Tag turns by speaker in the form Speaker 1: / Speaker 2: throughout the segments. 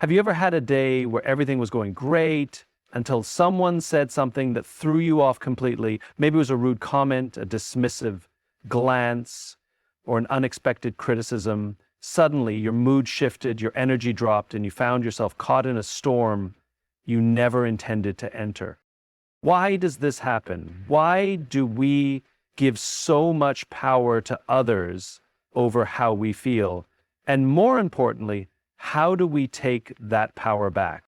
Speaker 1: Have you ever had a day where everything was going great until someone said something that threw you off completely? Maybe it was a rude comment, a dismissive glance, or an unexpected criticism. Suddenly, your mood shifted, your energy dropped, and you found yourself caught in a storm you never intended to enter. Why does this happen? Why do we give so much power to others over how we feel? And more importantly, how do we take that power back?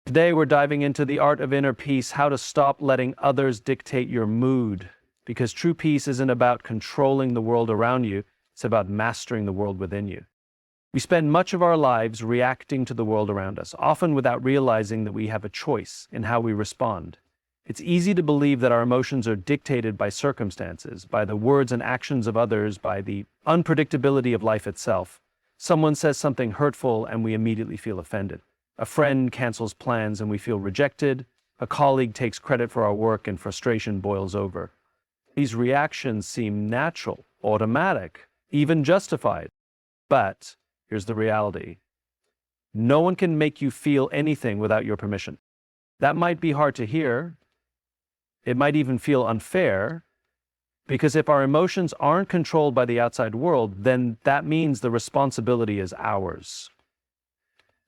Speaker 1: Today, we're diving into the art of inner peace, how to stop letting others dictate your mood. Because true peace isn't about controlling the world around you, it's about mastering the world within you. We spend much of our lives reacting to the world around us, often without realizing that we have a choice in how we respond. It's easy to believe that our emotions are dictated by circumstances, by the words and actions of others, by the unpredictability of life itself. Someone says something hurtful and we immediately feel offended. A friend cancels plans and we feel rejected. A colleague takes credit for our work and frustration boils over. These reactions seem natural, automatic, even justified. But here's the reality. No one can make you feel anything without your permission. That might be hard to hear. It might even feel unfair, because if our emotions aren't controlled by the outside world, then that means the responsibility is ours.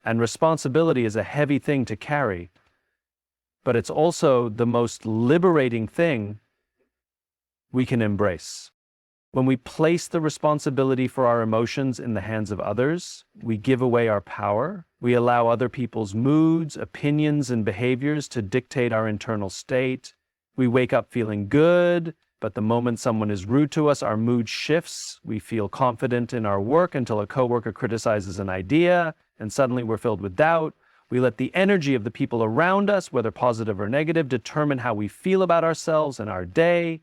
Speaker 1: And responsibility is a heavy thing to carry, but it's also the most liberating thing we can embrace. When we place the responsibility for our emotions in the hands of others, we give away our power. We allow other people's moods, opinions, and behaviors to dictate our internal state. We wake up feeling good, but the moment someone is rude to us, our mood shifts. We feel confident in our work until a coworker criticizes an idea, and suddenly we're filled with doubt. We let the energy of the people around us, whether positive or negative, determine how we feel about ourselves and our day.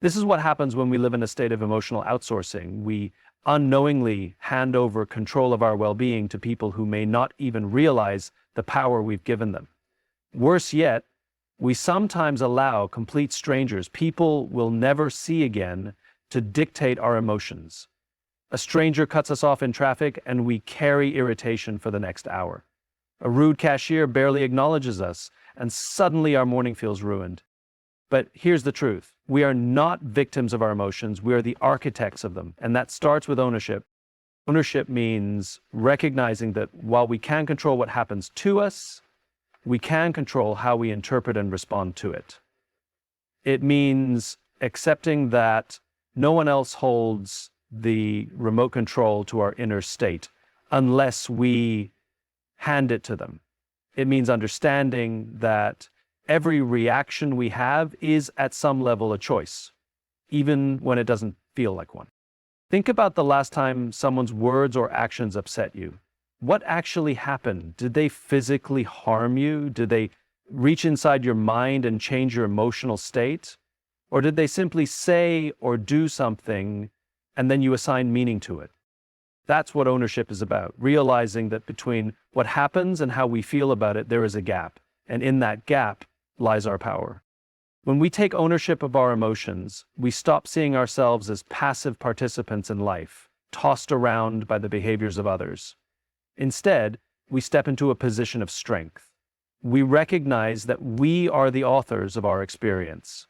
Speaker 1: This is what happens when we live in a state of emotional outsourcing. We unknowingly hand over control of our well-being to people who may not even realize the power we've given them. Worse yet, we sometimes allow complete strangers, people we'll never see again, to dictate our emotions. A stranger cuts us off in traffic and we carry irritation for the next hour. A rude cashier barely acknowledges us and suddenly our morning feels ruined. But here's the truth. We are not victims of our emotions. We are the architects of them. And that starts with ownership. Ownership means recognizing that while we can't control what happens to us, we can control how we interpret and respond to it. It means accepting that no one else holds the remote control to our inner state unless we hand it to them. It means understanding that every reaction we have is at some level a choice, even when it doesn't feel like one. Think about the last time someone's words or actions upset you. What actually happened? Did they physically harm you? Did they reach inside your mind and change your emotional state? Or did they simply say or do something and then you assign meaning to it? That's what ownership is about, realizing that between what happens and how we feel about it, there is a gap. And in that gap lies our power. When we take ownership of our emotions, we stop seeing ourselves as passive participants in life, tossed around by the behaviors of others. Instead, we step into a position of strength. We recognize that we are the authors of our experience.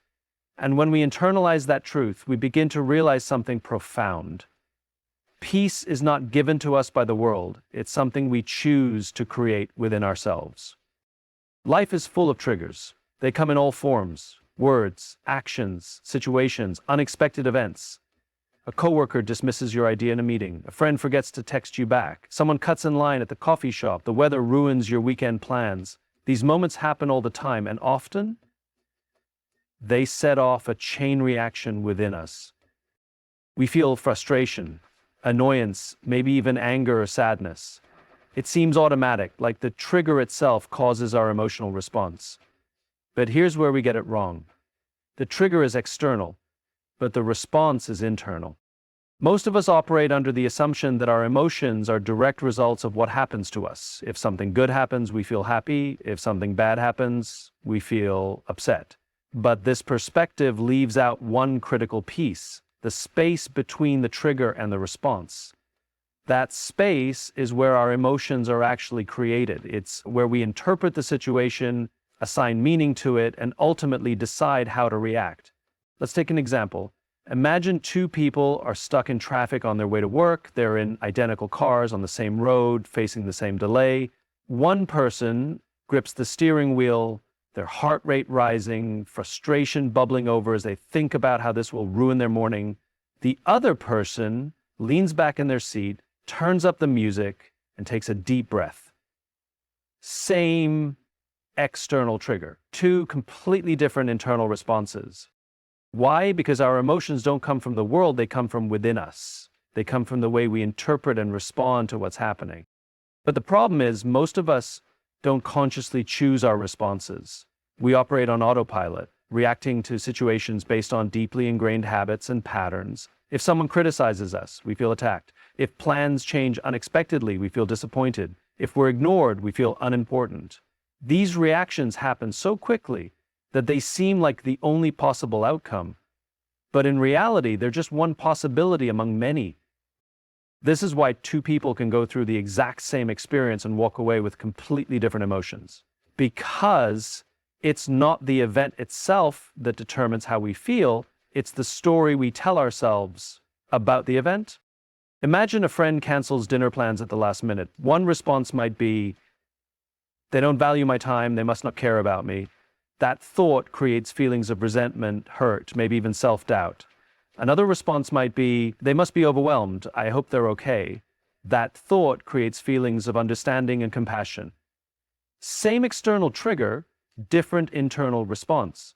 Speaker 1: And when we internalize that truth, we begin to realize something profound. Peace is not given to us by the world. It's something we choose to create within ourselves. Life is full of triggers. They come in all forms: words, actions, situations, unexpected events. A coworker dismisses your idea in a meeting. A friend forgets to text you back. Someone cuts in line at the coffee shop. The weather ruins your weekend plans. These moments happen all the time, and often they set off a chain reaction within us. We feel frustration, annoyance, maybe even anger or sadness. It seems automatic, like the trigger itself causes our emotional response. But here's where we get it wrong. The trigger is external, but the response is internal. Most of us operate under the assumption that our emotions are direct results of what happens to us. If something good happens, we feel happy. If something bad happens, we feel upset. But this perspective leaves out one critical piece: the space between the trigger and the response. That space is where our emotions are actually created. It's where we interpret the situation, assign meaning to it, and ultimately decide how to react. Let's take an example. Imagine two people are stuck in traffic on their way to work. They're in identical cars on the same road, facing the same delay. One person grips the steering wheel, their heart rate rising, frustration bubbling over as they think about how this will ruin their morning. The other person leans back in their seat, turns up the music, and takes a deep breath. Same external trigger, two completely different internal responses. Why? Because our emotions don't come from the world, they come from within us. They come from the way we interpret and respond to what's happening. But the problem is, most of us don't consciously choose our responses. We operate on autopilot, reacting to situations based on deeply ingrained habits and patterns. If someone criticizes us, we feel attacked. If plans change unexpectedly, we feel disappointed. If we're ignored, we feel unimportant. These reactions happen so quickly that they seem like the only possible outcome. But in reality, they're just one possibility among many. This is why two people can go through the exact same experience and walk away with completely different emotions. Because it's not the event itself that determines how we feel, it's the story we tell ourselves about the event. Imagine a friend cancels dinner plans at the last minute. One response might be, "They don't value my time, they must not care about me." That thought creates feelings of resentment, hurt, maybe even self-doubt. Another response might be, "They must be overwhelmed, I hope they're okay." That thought creates feelings of understanding and compassion. Same external trigger, different internal response.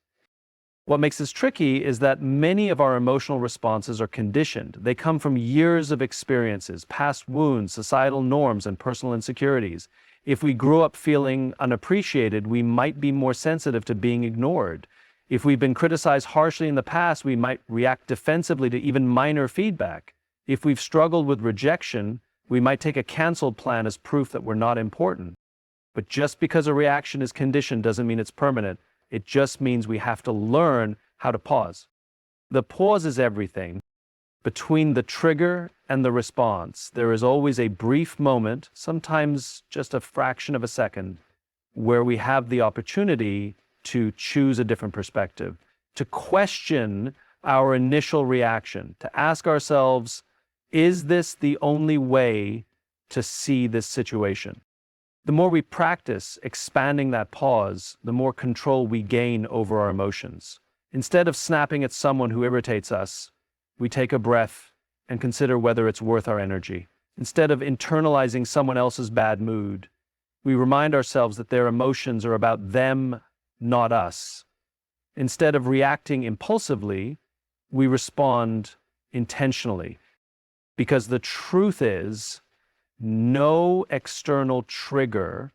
Speaker 1: What makes this tricky is that many of our emotional responses are conditioned. They come from years of experiences, past wounds, societal norms, and personal insecurities. If we grew up feeling unappreciated, we might be more sensitive to being ignored. If we've been criticized harshly in the past, we might react defensively to even minor feedback. If we've struggled with rejection, we might take a canceled plan as proof that we're not important. But just because a reaction is conditioned doesn't mean it's permanent. It just means we have to learn how to pause. The pause is everything. Between the trigger and the response, there is always a brief moment, sometimes just a fraction of a second, where we have the opportunity to choose a different perspective, to question our initial reaction, to ask ourselves, is this the only way to see this situation? The more we practice expanding that pause, the more control we gain over our emotions. Instead of snapping at someone who irritates us, we take a breath and consider whether it's worth our energy. Instead of internalizing someone else's bad mood, we remind ourselves that their emotions are about them, not us. Instead of reacting impulsively, we respond intentionally. Because the truth is, no external trigger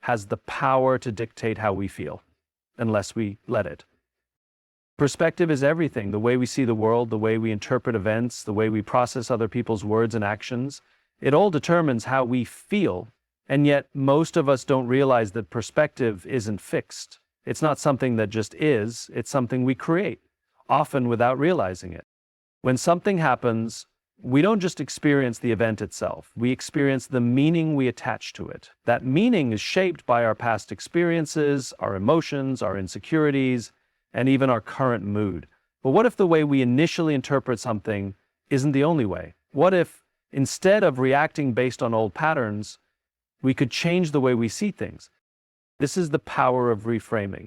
Speaker 1: has the power to dictate how we feel, unless we let it. Perspective is everything. The way we see the world, the way we interpret events, the way we process other people's words and actions, it all determines how we feel. And yet, most of us don't realize that perspective isn't fixed. It's not something that just is, it's something we create, often without realizing it. When something happens, we don't just experience the event itself, we experience the meaning we attach to it. That meaning is shaped by our past experiences, our emotions, our insecurities, and even our current mood. But what if the way we initially interpret something isn't the only way? What if, instead of reacting based on old patterns, we could change the way we see things? This is the power of reframing.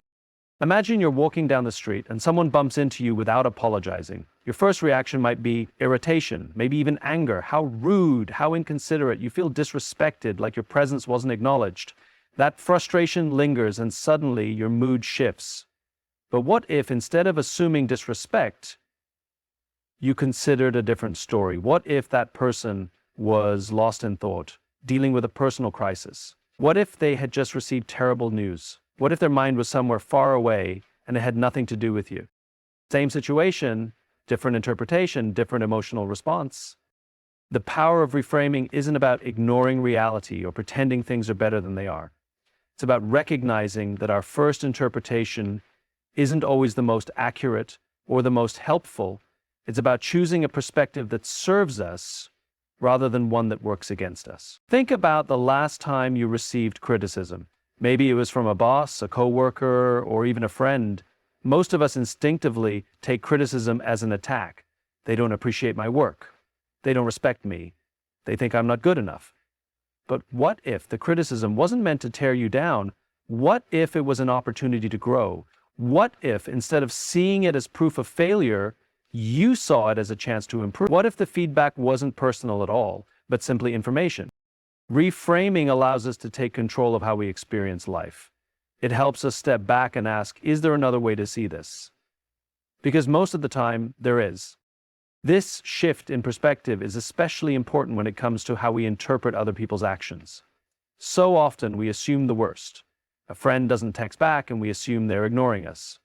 Speaker 1: Imagine you're walking down the street and someone bumps into you without apologizing. Your first reaction might be irritation, maybe even anger. How rude, how inconsiderate. You feel disrespected, like your presence wasn't acknowledged. That frustration lingers and suddenly your mood shifts. But what if, instead of assuming disrespect, you considered a different story? What if that person was lost in thought, dealing with a personal crisis? What if they had just received terrible news? What if their mind was somewhere far away and it had nothing to do with you? Same situation, different interpretation, different emotional response. The power of reframing isn't about ignoring reality or pretending things are better than they are. It's about recognizing that our first interpretation isn't always the most accurate or the most helpful. It's about choosing a perspective that serves us rather than one that works against us. Think about the last time you received criticism. Maybe it was from a boss, a coworker, or even a friend. Most of us instinctively take criticism as an attack. They don't appreciate my work. They don't respect me. They think I'm not good enough. But what if the criticism wasn't meant to tear you down? What if it was an opportunity to grow? What if, instead of seeing it as proof of failure, you saw it as a chance to improve? What if the feedback wasn't personal at all, but simply information? Reframing allows us to take control of how we experience life. It helps us step back and ask, is there another way to see this? Because most of the time, there is. This shift in perspective is especially important when it comes to how we interpret other people's actions. So often, we assume the worst. A friend doesn't text back and we assume they're ignoring us.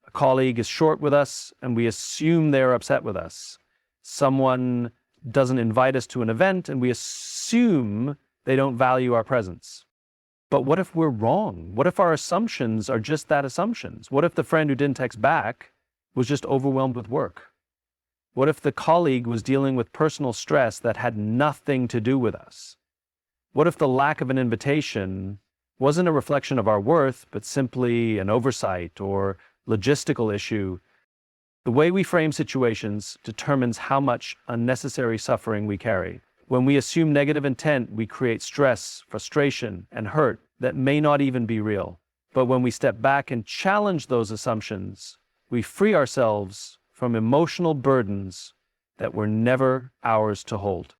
Speaker 1: A colleague is short with us and we assume they're upset with us. Someone doesn't invite us to an event and we assume they don't value our presence. But what if we're wrong? What if our assumptions are just that, assumptions? What if the friend who didn't text back was just overwhelmed with work? What if the colleague was dealing with personal stress that had nothing to do with us? What if the lack of an invitation wasn't a reflection of our worth, but simply an oversight or logistical issue? The way we frame situations determines how much unnecessary suffering we carry. When we assume negative intent, we create stress, frustration, and hurt that may not even be real. But when we step back and challenge those assumptions, we free ourselves from emotional burdens that were never ours to hold.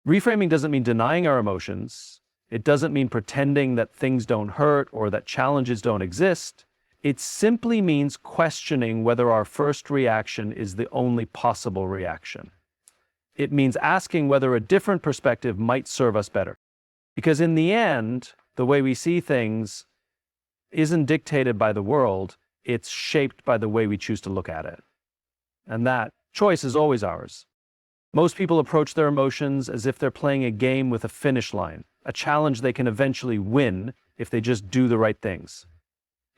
Speaker 1: Reframing doesn't mean denying our emotions. It doesn't mean pretending that things don't hurt or that challenges don't exist. It simply means questioning whether our first reaction is the only possible reaction. It means asking whether a different perspective might serve us better. Because in the end, the way we see things isn't dictated by the world, it's shaped by the way we choose to look at it. And that choice is always ours. Most people approach their emotions as if they're playing a game with a finish line, a challenge they can eventually win if they just do the right things.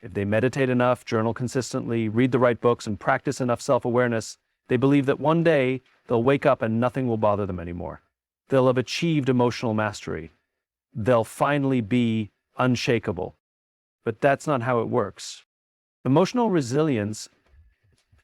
Speaker 1: If they meditate enough, journal consistently, read the right books, and practice enough self-awareness, they believe that one day they'll wake up and nothing will bother them anymore. They'll have achieved emotional mastery. They'll finally be unshakable. But that's not how it works. Emotional resilience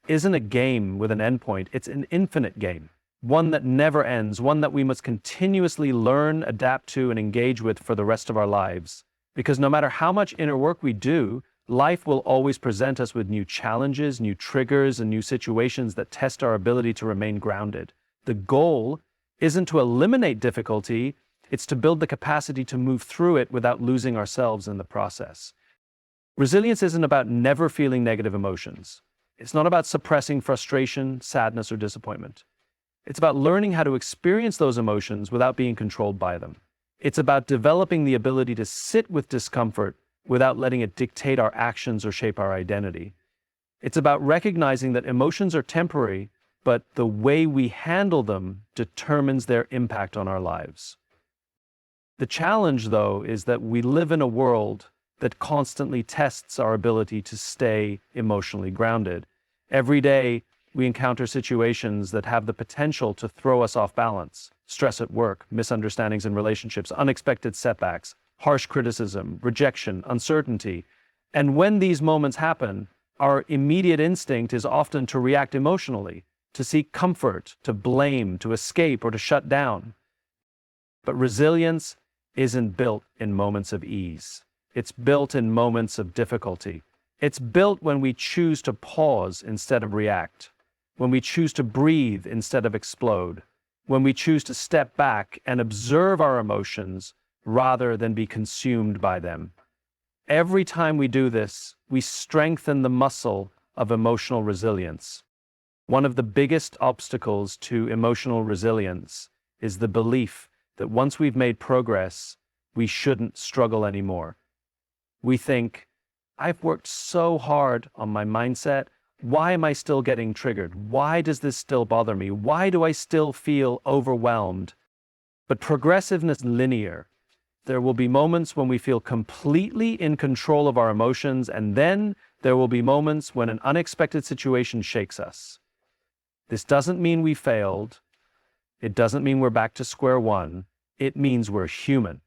Speaker 1: isn't a game with an endpoint. It's an infinite game, one that never ends, one that we must continuously learn, adapt to, and engage with for the rest of our lives. Because no matter how much inner work we do, life will always present us with new challenges, new triggers, and new situations that test our ability to remain grounded. The goal isn't to eliminate difficulty, it's to build the capacity to move through it without losing ourselves in the process. Resilience isn't about never feeling negative emotions. It's not about suppressing frustration, sadness, or disappointment. It's about learning how to experience those emotions without being controlled by them. It's about developing the ability to sit with discomfort without letting it dictate our actions or shape our identity. It's about recognizing that emotions are temporary, but the way we handle them determines their impact on our lives. The challenge, though, is that we live in a world that constantly tests our ability to stay emotionally grounded. Every day, we encounter situations that have the potential to throw us off balance. Stress at work, misunderstandings in relationships, unexpected setbacks, harsh criticism, rejection, uncertainty. And when these moments happen, our immediate instinct is often to react emotionally, to seek comfort, to blame, to escape, or to shut down. But resilience isn't built in moments of ease. It's built in moments of difficulty. It's built when we choose to pause instead of react, when we choose to breathe instead of explode, when we choose to step back and observe our emotions rather than be consumed by them. Every time we do this, we strengthen the muscle of emotional resilience. One of the biggest obstacles to emotional resilience is the belief that once we've made progress, we shouldn't struggle anymore. We think, I've worked so hard on my mindset. Why am I still getting triggered? Why does this still bother me? Why do I still feel overwhelmed? But progressiveness is linear. There will be moments when we feel completely in control of our emotions, and then there will be moments when an unexpected situation shakes us. This doesn't mean we failed. It doesn't mean we're back to square one. It means we're human.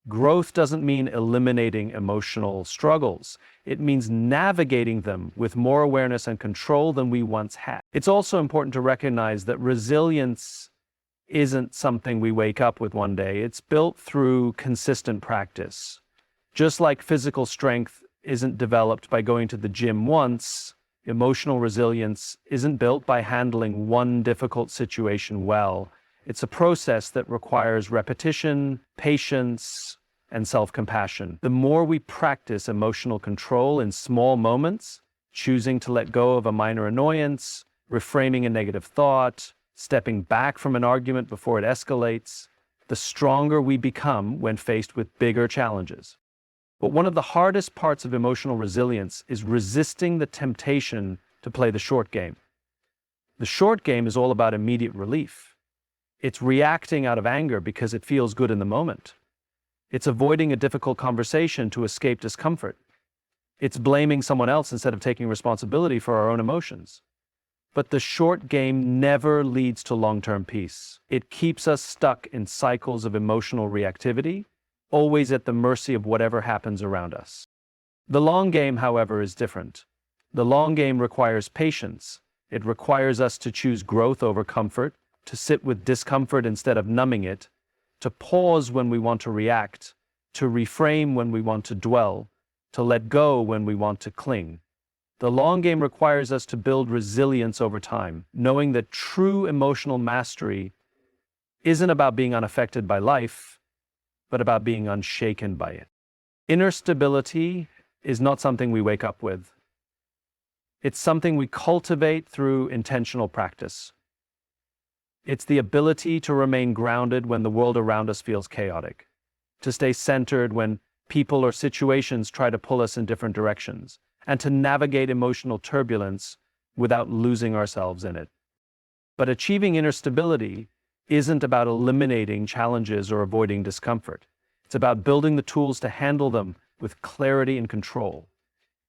Speaker 1: Growth doesn't mean eliminating emotional struggles. It means navigating them with more awareness and control than we once had. It's also important to recognize that resilience isn't something we wake up with one day. It's built through consistent practice. Just like physical strength isn't developed by going to the gym once, emotional resilience isn't built by handling one difficult situation well. It's a process that requires repetition, patience, and self-compassion. The more we practice emotional control in small moments, choosing to let go of a minor annoyance, reframing a negative thought, stepping back from an argument before it escalates, the stronger we become when faced with bigger challenges. But one of the hardest parts of emotional resilience is resisting the temptation to play the short game. The short game is all about immediate relief. It's reacting out of anger because it feels good in the moment. It's avoiding a difficult conversation to escape discomfort. It's blaming someone else instead of taking responsibility for our own emotions. But the short game never leads to long-term peace. It keeps us stuck in cycles of emotional reactivity, always at the mercy of whatever happens around us. The long game, however, is different. The long game requires patience. It requires us to choose growth over comfort, to sit with discomfort instead of numbing it, to pause when we want to react, to reframe when we want to dwell, to let go when we want to cling. The long game requires us to build resilience over time, knowing that true emotional mastery isn't about being unaffected by life, but about being unshaken by it. Inner stability is not something we wake up with. It's something we cultivate through intentional practice. It's the ability to remain grounded when the world around us feels chaotic, to stay centered when people or situations try to pull us in different directions, and to navigate emotional turbulence without losing ourselves in it. But achieving inner stability isn't about eliminating challenges or avoiding discomfort. It's about building the tools to handle them with clarity and control.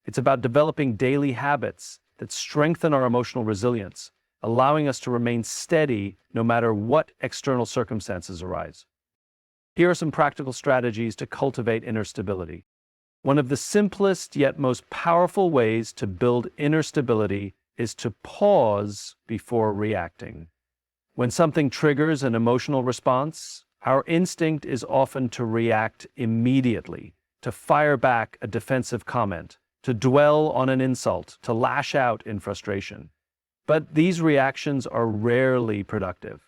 Speaker 1: It's about developing daily habits that strengthen our emotional resilience, allowing us to remain steady no matter what external circumstances arise. Here are some practical strategies to cultivate inner stability. One of the simplest yet most powerful ways to build inner stability is to pause before reacting. When something triggers an emotional response, our instinct is often to react immediately, to fire back a defensive comment, to dwell on an insult, to lash out in frustration. But these reactions are rarely productive.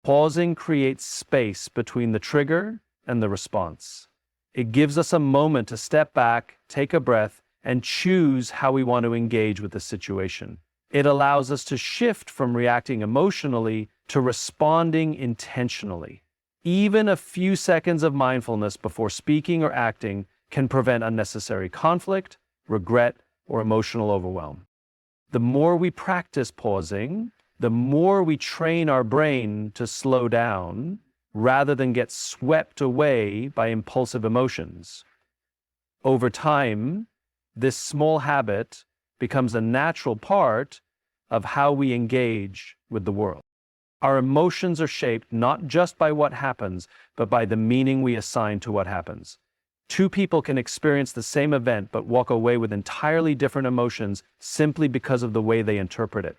Speaker 1: Pausing creates space between the trigger and the response. It gives us a moment to step back, take a breath, and choose how we want to engage with the situation. It allows us to shift from reacting emotionally to responding intentionally. Even a few seconds of mindfulness before speaking or acting can prevent unnecessary conflict, regret, or emotional overwhelm. The more we practice pausing, the more we train our brain to slow down rather than get swept away by impulsive emotions. Over time, this small habit becomes a natural part of how we engage with the world. Our emotions are shaped not just by what happens, but by the meaning we assign to what happens. Two people can experience the same event but walk away with entirely different emotions simply because of the way they interpret it.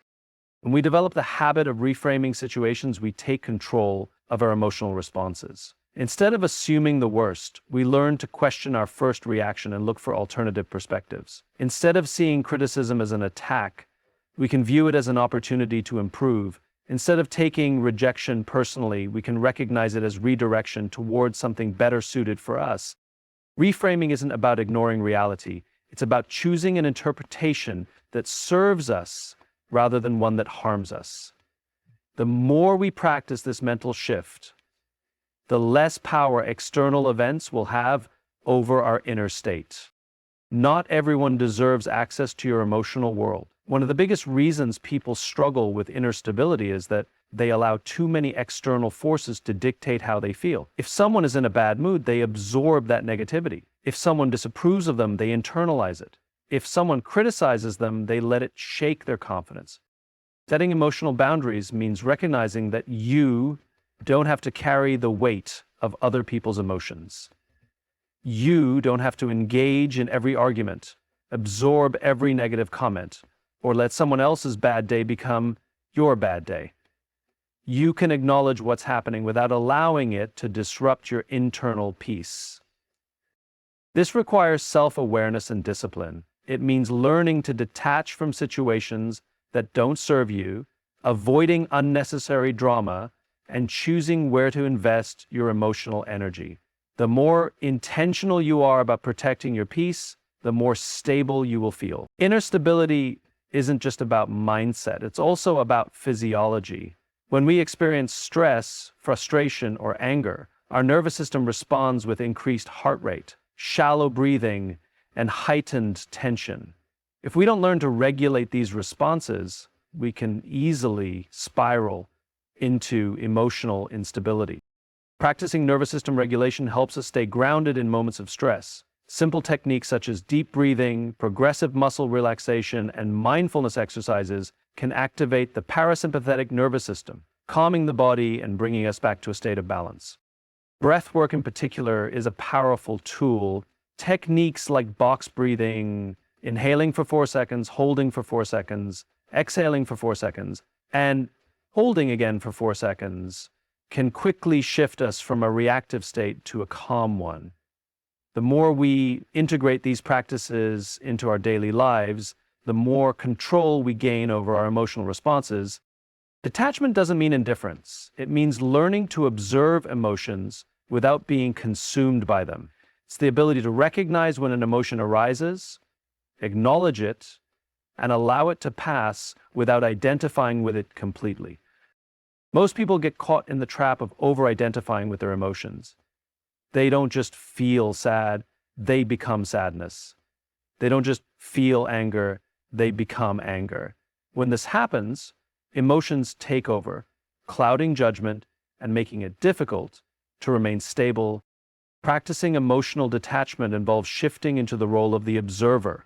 Speaker 1: When we develop the habit of reframing situations, we take control of our emotional responses. Instead of assuming the worst, we learn to question our first reaction and look for alternative perspectives. Instead of seeing criticism as an attack, we can view it as an opportunity to improve. Instead of taking rejection personally, we can recognize it as redirection towards something better suited for us. Reframing isn't about ignoring reality. It's about choosing an interpretation that serves us rather than one that harms us. The more we practice this mental shift, the less power external events will have over our inner state. Not everyone deserves access to your emotional world. One of the biggest reasons people struggle with inner stability is that they allow too many external forces to dictate how they feel. If someone is in a bad mood, they absorb that negativity. If someone disapproves of them, they internalize it. If someone criticizes them, they let it shake their confidence. Setting emotional boundaries means recognizing that you don't have to carry the weight of other people's emotions. You don't have to engage in every argument, absorb every negative comment, or let someone else's bad day become your bad day. You can acknowledge what's happening without allowing it to disrupt your internal peace. This requires self-awareness and discipline. It means learning to detach from situations that don't serve you, avoiding unnecessary drama, and choosing where to invest your emotional energy. The more intentional you are about protecting your peace, the more stable you will feel. Inner stability isn't just about mindset, it's also about physiology. When we experience stress, frustration, or anger, our nervous system responds with increased heart rate, shallow breathing, and heightened tension. If we don't learn to regulate these responses, we can easily spiral into emotional instability. Practicing nervous system regulation helps us stay grounded in moments of stress. Simple techniques such as deep breathing, progressive muscle relaxation, and mindfulness exercises can activate the parasympathetic nervous system, calming the body and bringing us back to a state of balance. Breath work in particular is a powerful tool. Techniques like box breathing, inhaling for 4 seconds, holding for 4 seconds, exhaling for 4 seconds, and holding again for 4 seconds can quickly shift us from a reactive state to a calm one. The more we integrate these practices into our daily lives, the more control we gain over our emotional responses. Detachment doesn't mean indifference. It means learning to observe emotions without being consumed by them. It's the ability to recognize when an emotion arises, acknowledge it, and allow it to pass without identifying with it completely. Most people get caught in the trap of over-identifying with their emotions. They don't just feel sad, they become sadness. They don't just feel anger, they become anger. When this happens, emotions take over, clouding judgment and making it difficult to remain stable. Practicing emotional detachment involves shifting into the role of the observer.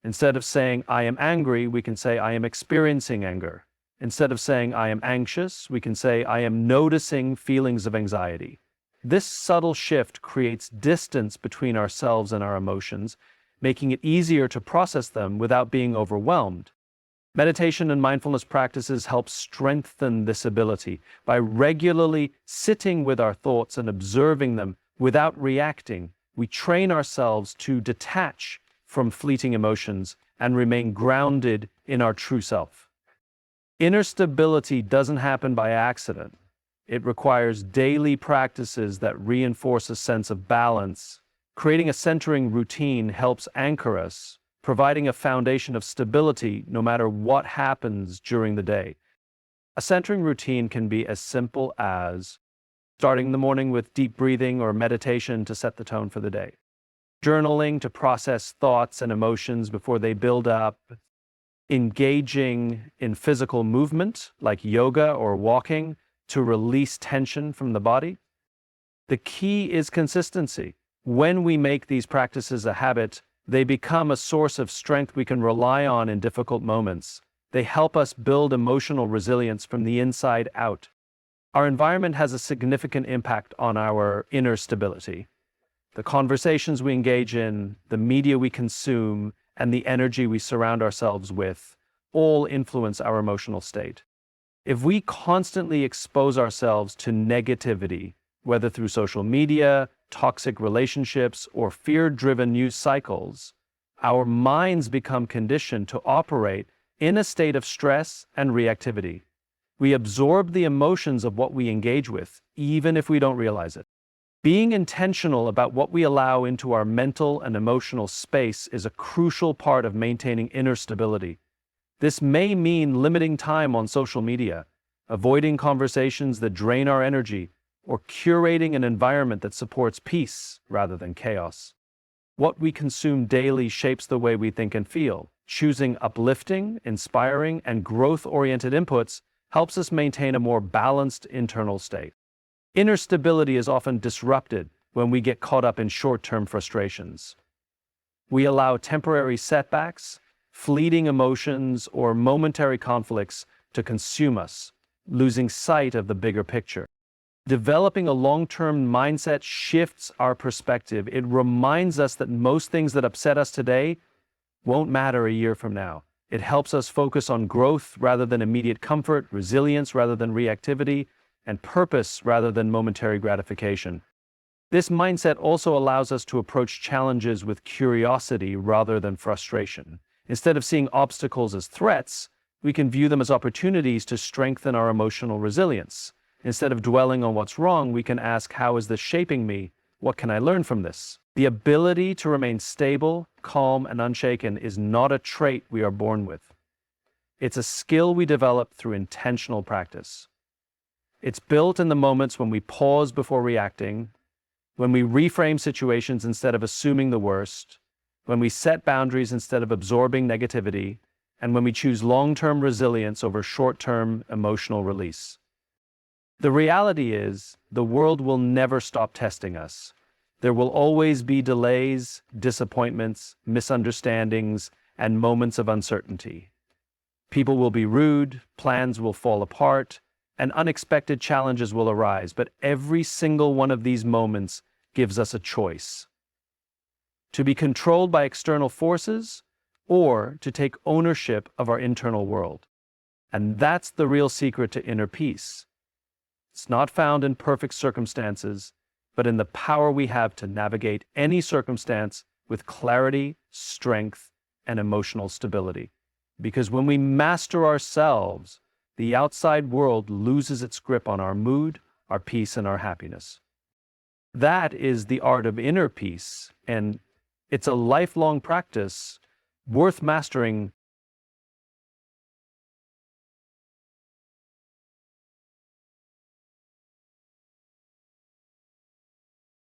Speaker 1: Instead of saying, I am angry, we can say, I am experiencing anger. Instead of saying, I am anxious, we can say, I am noticing feelings of anxiety. This subtle shift creates distance between ourselves and our emotions, making it easier to process them without being overwhelmed. Meditation and mindfulness practices help strengthen this ability. By regularly sitting with our thoughts and observing them without reacting, we train ourselves to detach from fleeting emotions and remain grounded in our true self. Inner stability doesn't happen by accident. It requires daily practices that reinforce a sense of balance. Creating a centering routine helps anchor us, providing a foundation of stability no matter what happens during the day. A centering routine can be as simple as starting the morning with deep breathing or meditation to set the tone for the day, journaling to process thoughts and emotions before they build up, engaging in physical movement like yoga or walking to release tension from the body. The key is consistency. When we make these practices a habit, they become a source of strength we can rely on in difficult moments. They help us build emotional resilience from the inside out. Our environment has a significant impact on our inner stability. The conversations we engage in, the media we consume, and the energy we surround ourselves with all influence our emotional state. If we constantly expose ourselves to negativity, whether through social media, toxic relationships, or fear-driven news cycles, our minds become conditioned to operate in a state of stress and reactivity. We absorb the emotions of what we engage with, even if we don't realize it. Being intentional about what we allow into our mental and emotional space is a crucial part of maintaining inner stability. This may mean limiting time on social media, avoiding conversations that drain our energy, or curating an environment that supports peace rather than chaos. What we consume daily shapes the way we think and feel. Choosing uplifting, inspiring, and growth-oriented inputs helps us maintain a more balanced internal state. Inner stability is often disrupted when we get caught up in short-term frustrations. We allow temporary setbacks, fleeting emotions, or momentary conflicts to consume us, losing sight of the bigger picture. Developing a long-term mindset shifts our perspective. It reminds us that most things that upset us today won't matter a year from now. It helps us focus on growth rather than immediate comfort, resilience rather than reactivity, and purpose rather than momentary gratification. This mindset also allows us to approach challenges with curiosity rather than frustration. Instead of seeing obstacles as threats, we can view them as opportunities to strengthen our emotional resilience. Instead of dwelling on what's wrong, we can ask, how is this shaping me? What can I learn from this? The ability to remain stable, calm, and unshaken is not a trait we are born with. It's a skill we develop through intentional practice. It's built in the moments when we pause before reacting, when we reframe situations instead of assuming the worst, when we set boundaries instead of absorbing negativity, and when we choose long-term resilience over short-term emotional release. The reality is, the world will never stop testing us. There will always be delays, disappointments, misunderstandings, and moments of uncertainty. People will be rude, plans will fall apart, and unexpected challenges will arise, but every single one of these moments gives us a choice: to be controlled by external forces or to take ownership of our internal world. And that's the real secret to inner peace. It's not found in perfect circumstances, but in the power we have to navigate any circumstance with clarity, strength, and emotional stability. Because when we master ourselves, the outside world loses its grip on our mood, our peace, and our happiness. That is the art of inner peace, and it's a lifelong practice worth mastering